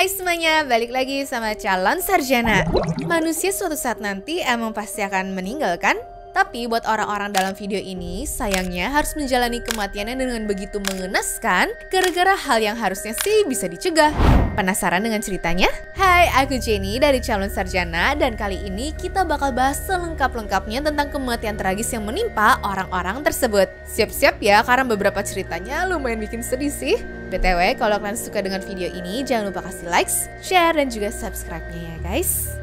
Hai semuanya, balik lagi sama calon sarjana. Manusia suatu saat nanti emang pasti akan meninggal kan? Tapi buat orang-orang dalam video ini, sayangnya harus menjalani kematiannya dengan begitu mengenaskan gara-gara hal yang harusnya sih bisa dicegah. Penasaran dengan ceritanya? Hai, aku Jenny dari calon sarjana dan kali ini kita bakal bahas selengkap-lengkapnya tentang kematian tragis yang menimpa orang-orang tersebut. Siap-siap ya, karena beberapa ceritanya lumayan bikin sedih sih. BTW, kalau kalian suka dengan video ini, jangan lupa kasih likes, share, dan juga subscribe-nya ya guys.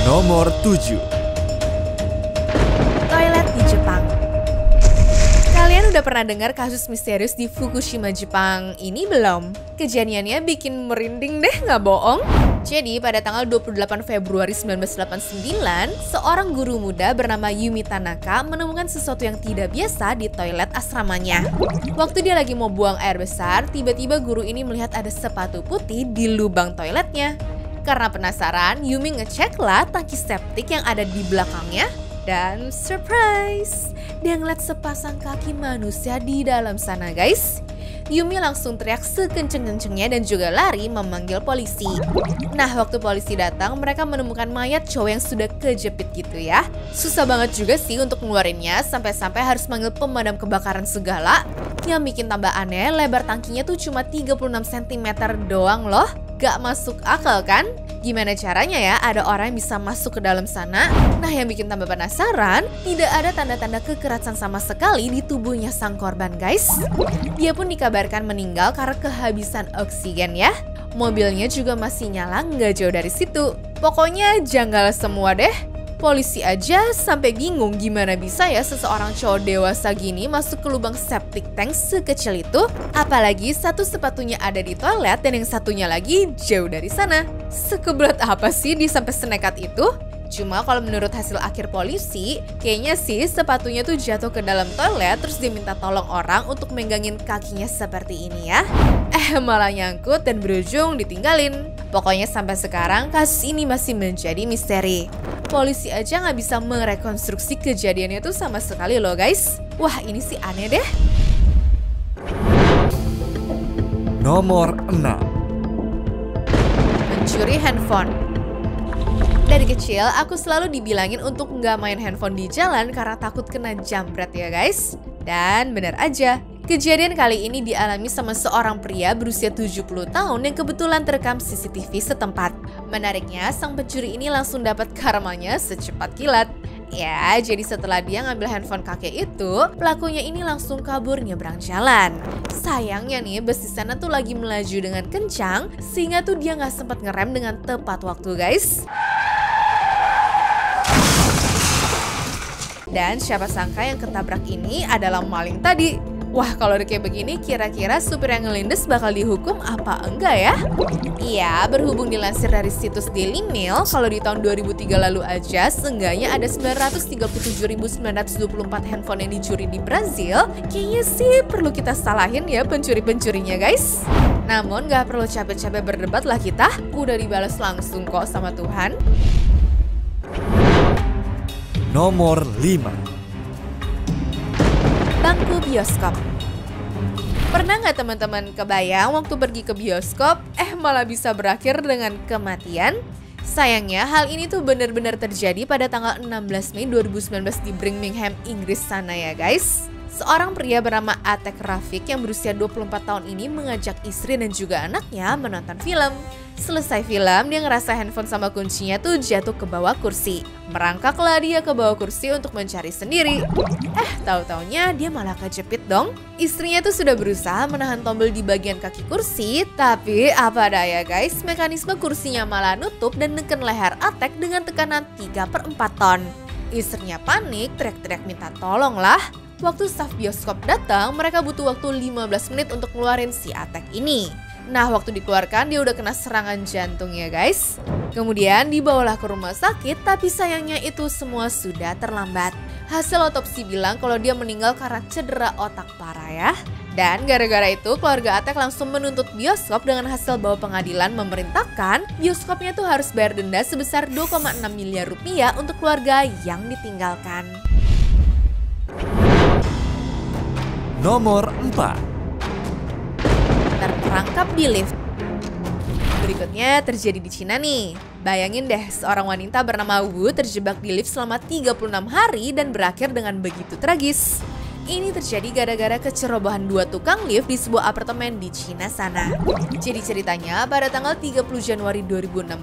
Nomor 7. Toilet di Jepang. Kalian udah pernah dengar kasus misterius di Fukushima, Jepang ini belum? Kejadiannya bikin merinding deh, nggak bohong. Jadi pada tanggal 28 Februari 1989, seorang guru muda bernama Yumi Tanaka menemukan sesuatu yang tidak biasa di toilet asramanya. Waktu dia lagi mau buang air besar, tiba-tiba guru ini melihat ada sepatu putih di lubang toiletnya. Karena penasaran, Yumi ngeceklah tangki septik yang ada di belakangnya. Dan surprise, dia ngeliat sepasang kaki manusia di dalam sana guys. Yumi langsung teriak sekenceng-kencengnya dan juga lari memanggil polisi. Nah, waktu polisi datang, mereka menemukan mayat cowok yang sudah kejepit gitu ya. Susah banget juga sih untuk ngeluarinnya, sampai-sampai harus manggil pemadam kebakaran segala. Yang bikin tambah aneh, lebar tangkinya tuh cuma 36 cm doang loh. Gak masuk akal kan? Gimana caranya ya ada orang yang bisa masuk ke dalam sana? Nah, yang bikin tambah penasaran, tidak ada tanda-tanda kekerasan sama sekali di tubuhnya sang korban guys. Dia pun dikabarkan meninggal karena kehabisan oksigen ya. Mobilnya juga masih nyala nggak jauh dari situ. Pokoknya janggal semua deh. Polisi aja sampai bingung gimana bisa ya seseorang cowok dewasa gini masuk ke lubang septic tank sekecil itu. Apalagi satu sepatunya ada di toilet dan yang satunya lagi jauh dari sana. Sekeblat apa sih dia sampai senekat itu? Cuma kalau menurut hasil akhir polisi, kayaknya sih sepatunya tuh jatuh ke dalam toilet terus dia minta tolong orang untuk megangin kakinya seperti ini ya. Malah nyangkut dan berujung ditinggalin. Pokoknya sampai sekarang kasus ini masih menjadi misteri. Polisi aja nggak bisa merekonstruksi kejadiannya tuh sama sekali loh guys. Wah, ini sih aneh deh. Nomor 6. Mencuri handphone. Dari kecil, aku selalu dibilangin untuk nggak main handphone di jalan karena takut kena jambret ya guys. Dan benar aja, kejadian kali ini dialami sama seorang pria berusia 70 tahun yang kebetulan terekam CCTV setempat. Menariknya, sang pencuri ini langsung dapat karmanya secepat kilat. Ya, jadi setelah dia ngambil handphone kakek itu, pelakunya ini langsung kabur nyebrang jalan. Sayangnya nih, bus di sana tuh lagi melaju dengan kencang, sehingga tuh dia nggak sempat ngerem dengan tepat waktu guys. Dan siapa sangka yang ketabrak ini adalah maling tadi. Wah, kalau udah kayak begini, kira-kira supir yang ngelindes bakal dihukum apa enggak ya? Iya, berhubung dilansir dari situs Daily Mail, kalau di tahun 2003 lalu aja, seenggaknya ada 937.924 handphone yang dicuri di Brazil. Kayaknya sih perlu kita salahin ya pencuri-pencurinya guys. Namun gak perlu capek-capek berdebat lah kita, udah dibalas langsung kok sama Tuhan. Nomor 5. Bangku bioskop. Pernah nggak teman-teman kebayang waktu pergi ke bioskop, malah bisa berakhir dengan kematian? Sayangnya hal ini tuh benar-benar terjadi pada tanggal 16 Mei 2019 di Birmingham, Inggris sana ya guys. Seorang pria bernama Atek Rafiq yang berusia 24 tahun ini mengajak istri dan juga anaknya menonton film. Selesai film, dia ngerasa handphone sama kuncinya tuh jatuh ke bawah kursi. Merangkaklah dia ke bawah kursi untuk mencari sendiri. Tahu-taunya dia malah kejepit dong. Istrinya tuh sudah berusaha menahan tombol di bagian kaki kursi, tapi apa daya guys, mekanisme kursinya malah nutup dan neken leher Atek dengan tekanan 3/4 ton. Istrinya panik, teriak-teriak minta tolong lah. Waktu staf bioskop datang, mereka butuh waktu 15 menit untuk ngeluarin si Atek ini. Nah, waktu dikeluarkan dia udah kena serangan jantung ya guys. Kemudian dibawalah ke rumah sakit, tapi sayangnya itu semua sudah terlambat. Hasil otopsi bilang kalau dia meninggal karena cedera otak parah ya. Dan gara-gara itu keluarga Atek langsung menuntut bioskop dengan hasil bahwa pengadilan memerintahkan bioskopnya tuh harus bayar denda sebesar 2,6 miliar rupiah untuk keluarga yang ditinggalkan. Nomor 4. terperangkap di lift. Berikutnya terjadi di Cina nih. Bayangin deh, seorang wanita bernama Wu terjebak di lift selama 36 hari dan berakhir dengan begitu tragis. Ini terjadi gara-gara kecerobohan 2 tukang lift di sebuah apartemen di Cina sana. Jadi ceritanya pada tanggal 30 Januari 2016,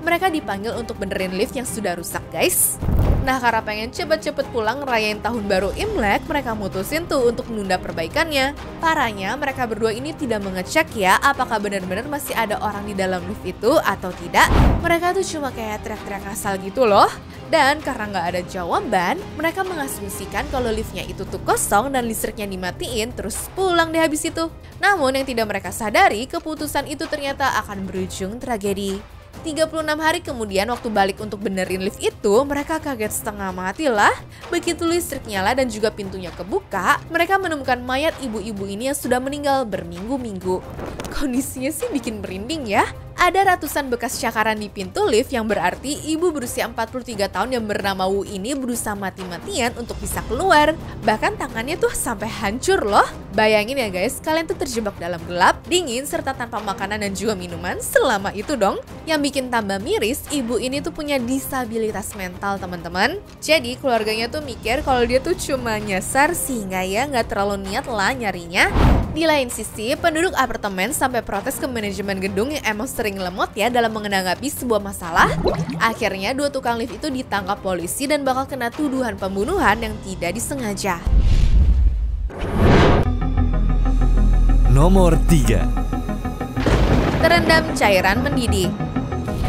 mereka dipanggil untuk benerin lift yang sudah rusak guys. Nah karena pengen cepet-cepet pulang ngerayain tahun baru Imlek, mereka mutusin tuh untuk menunda perbaikannya. Parahnya mereka berdua ini tidak mengecek ya apakah benar-benar masih ada orang di dalam lift itu atau tidak. Mereka tuh cuma kayak teriak-teriak asal gitu loh. Dan karena nggak ada jawaban, mereka mengasumsikan kalau liftnya itu tuh kosong dan listriknya dimatiin terus pulang deh habis itu. Namun yang tidak mereka sadari, keputusan itu ternyata akan berujung tragedi. 36 hari kemudian waktu balik untuk benerin lift itu, mereka kaget setengah mati lah. Begitu listrik nyala dan juga pintunya kebuka, mereka menemukan mayat ibu-ibu ini yang sudah meninggal berminggu-minggu. Kondisinya sih bikin merinding ya. Ada ratusan bekas cakaran di pintu lift yang berarti ibu berusia 43 tahun yang bernama Wu ini berusaha mati-matian untuk bisa keluar. Bahkan tangannya tuh sampai hancur loh. Bayangin ya guys, kalian tuh terjebak dalam gelap, dingin, serta tanpa makanan dan juga minuman selama itu dong. Yang bikin tambah miris, ibu ini tuh punya disabilitas mental teman-teman. Jadi keluarganya tuh mikir kalau dia tuh cuma nyasar sehingga ya nggak terlalu niat lah nyarinya. Di lain sisi, penduduk apartemen sampai protes ke manajemen gedung yang emang sering lemot ya dalam menanggapi sebuah masalah. Akhirnya 2 tukang lift itu ditangkap polisi dan bakal kena tuduhan pembunuhan yang tidak disengaja. Nomor 3. Terendam cairan mendidih.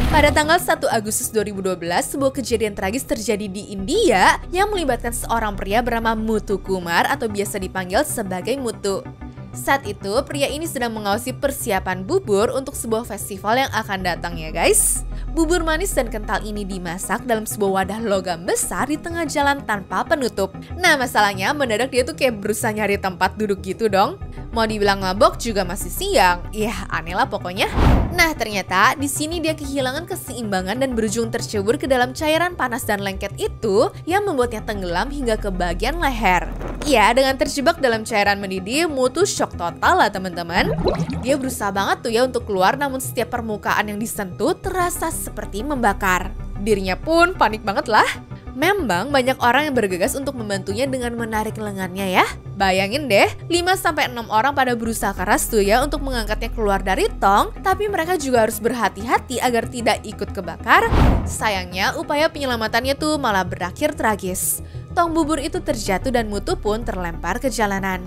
Pada tanggal 1 Agustus 2012, sebuah kejadian tragis terjadi di India yang melibatkan seorang pria bernama Muthu Kumar atau biasa dipanggil sebagai Muthu. Saat itu, pria ini sedang mengawasi persiapan bubur untuk sebuah festival yang akan datang ya guys. Bubur manis dan kental ini dimasak dalam sebuah wadah logam besar di tengah jalan tanpa penutup. Nah masalahnya mendadak dia tuh kayak berusaha nyari tempat duduk gitu dong. Mau dibilang mabok juga masih siang. Yah aneh lah pokoknya. Nah ternyata di sini dia kehilangan keseimbangan dan berujung tercebur ke dalam cairan panas dan lengket itu yang membuatnya tenggelam hingga ke bagian leher. Ya dengan terjebak dalam cairan mendidih, Muthu shock total lah teman-teman. Dia berusaha banget tuh ya untuk keluar, namun setiap permukaan yang disentuh terasa seperti membakar. Dirinya pun panik banget lah. Memang banyak orang yang bergegas untuk membantunya dengan menarik lengannya ya. Bayangin deh, 5-6 orang pada berusaha keras tuh ya untuk mengangkatnya keluar dari tong, tapi mereka juga harus berhati-hati agar tidak ikut kebakar. Sayangnya upaya penyelamatannya tuh malah berakhir tragis. Tong bubur itu terjatuh dan Muthu pun terlempar ke jalanan.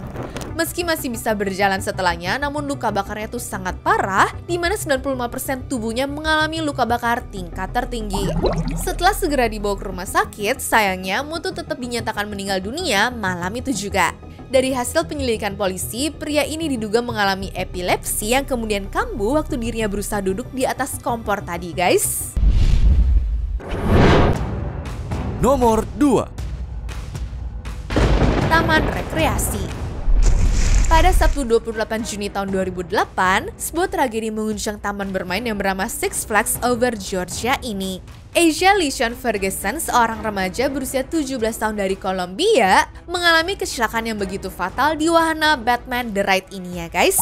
Meski masih bisa berjalan setelahnya, namun luka bakarnya tuh sangat parah, di mana 95% tubuhnya mengalami luka bakar tingkat tertinggi. Setelah segera dibawa ke rumah sakit, sayangnya Muthu tetap dinyatakan meninggal dunia malam itu juga. Dari hasil penyelidikan polisi, pria ini diduga mengalami epilepsi yang kemudian kambuh waktu dirinya berusaha duduk di atas kompor tadi guys. Nomor 2. Taman rekreasi. Pada Sabtu 28 Juni tahun 2008, sebuah tragedi menguncang taman bermain yang bernama Six Flags Over Georgia ini. Asia Lishon Ferguson, seorang remaja berusia 17 tahun dari Kolombia, mengalami kecelakaan yang begitu fatal di wahana Batman The Ride ini ya guys.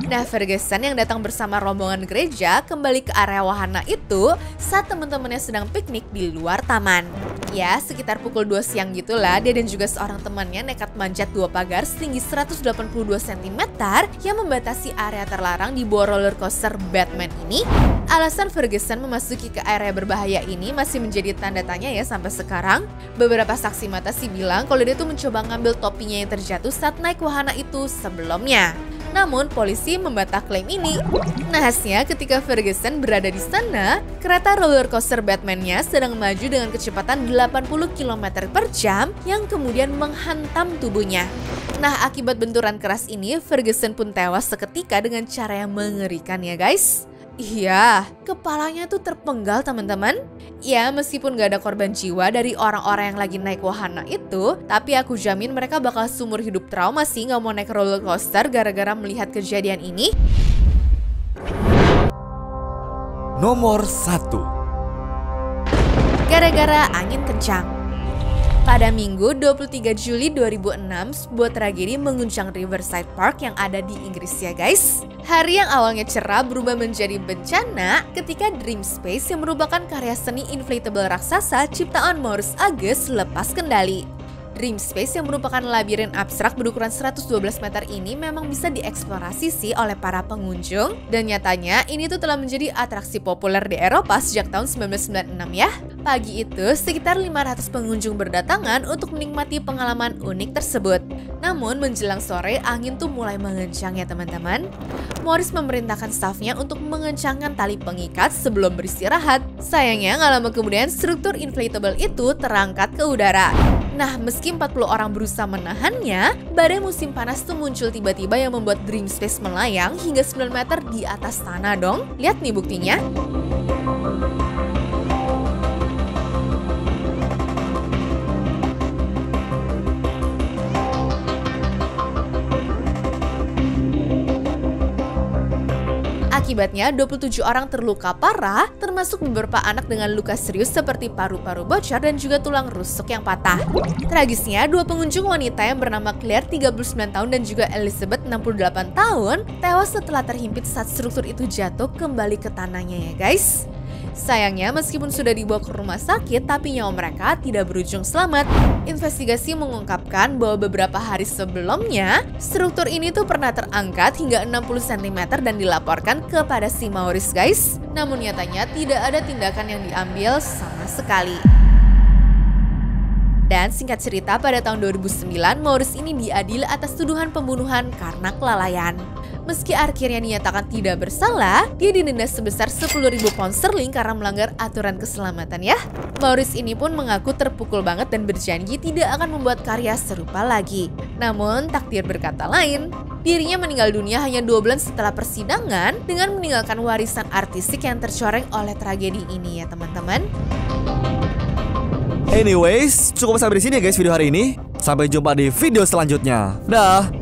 Nah Ferguson yang datang bersama rombongan gereja kembali ke area wahana itu saat teman-temannya sedang piknik di luar taman. Ya sekitar pukul 2 siang gitulah, dia dan juga seorang temannya nekat manjat 2 pagar setinggi 182 cm yang membatasi area terlarang di bawah roller coaster Batman ini. Alasan Ferguson memasuki ke area berbahaya ini masih menjadi tanda tanya ya sampai sekarang. Beberapa saksi mata sih bilang kalau dia tuh mencoba ngambil topinya yang terjatuh saat naik wahana itu sebelumnya. Namun polisi membantah klaim ini. Nahasnya ketika Ferguson berada di sana, kereta roller coaster Batman-nya sedang maju dengan kecepatan 80 km per jam yang kemudian menghantam tubuhnya. Nah akibat benturan keras ini, Ferguson pun tewas seketika dengan cara yang mengerikan ya guys. Iya, kepalanya tuh terpenggal teman-teman. Ya, meskipun gak ada korban jiwa dari orang-orang yang lagi naik wahana itu, tapi aku jamin mereka bakal seumur hidup trauma sih gak mau naik roller coaster gara-gara melihat kejadian ini. Nomor 1. Gara-gara angin kencang. Pada Minggu 23 Juli 2006, sebuah tragedi mengguncang Riverside Park yang ada di Inggris ya guys. Hari yang awalnya cerah berubah menjadi bencana ketika Dream Space yang merupakan karya seni inflatable raksasa ciptaan Maurice Agas lepas kendali. Dream Space yang merupakan labirin abstrak berukuran 112 meter ini memang bisa dieksplorasi sih oleh para pengunjung. Dan nyatanya ini tuh telah menjadi atraksi populer di Eropa sejak tahun 1996 ya. Pagi itu sekitar 500 pengunjung berdatangan untuk menikmati pengalaman unik tersebut. Namun menjelang sore angin tuh mulai mengencang ya teman-teman. Maurice memerintahkan stafnya untuk mengencangkan tali pengikat sebelum beristirahat. Sayangnya nggak lama kemudian struktur inflatable itu terangkat ke udara. Nah, meski 40 orang berusaha menahannya, badai musim panas tuh muncul tiba-tiba yang membuat Dream Space melayang hingga 9 meter di atas tanah dong. Lihat nih buktinya. Akibatnya 27 orang terluka parah, termasuk beberapa anak dengan luka serius seperti paru-paru bocor dan juga tulang rusuk yang patah. Tragisnya, dua pengunjung wanita yang bernama Claire 39 tahun dan juga Elizabeth 68 tahun tewas setelah terhimpit saat struktur itu jatuh kembali ke tanahnya ya guys. Sayangnya meskipun sudah dibawa ke rumah sakit tapi nyawa mereka tidak berujung selamat. Investigasi mengungkapkan bahwa beberapa hari sebelumnya struktur ini tuh pernah terangkat hingga 60 cm dan dilaporkan kepada si Maurice guys. Namun nyatanya tidak ada tindakan yang diambil sama sekali. Dan singkat cerita pada tahun 2009 Maurice ini diadili atas tuduhan pembunuhan karena kelalaian. Meski akhirnya dinyatakan tidak bersalah, dia didenda sebesar 10.000 pound sterling karena melanggar aturan keselamatan ya. Maurice ini pun mengaku terpukul banget dan berjanji tidak akan membuat karya serupa lagi. Namun takdir berkata lain, dirinya meninggal dunia hanya 2 bulan setelah persidangan dengan meninggalkan warisan artistik yang tercoreng oleh tragedi ini ya teman-teman. Anyways, cukup sampai di sini ya guys video hari ini. Sampai jumpa di video selanjutnya. Dah.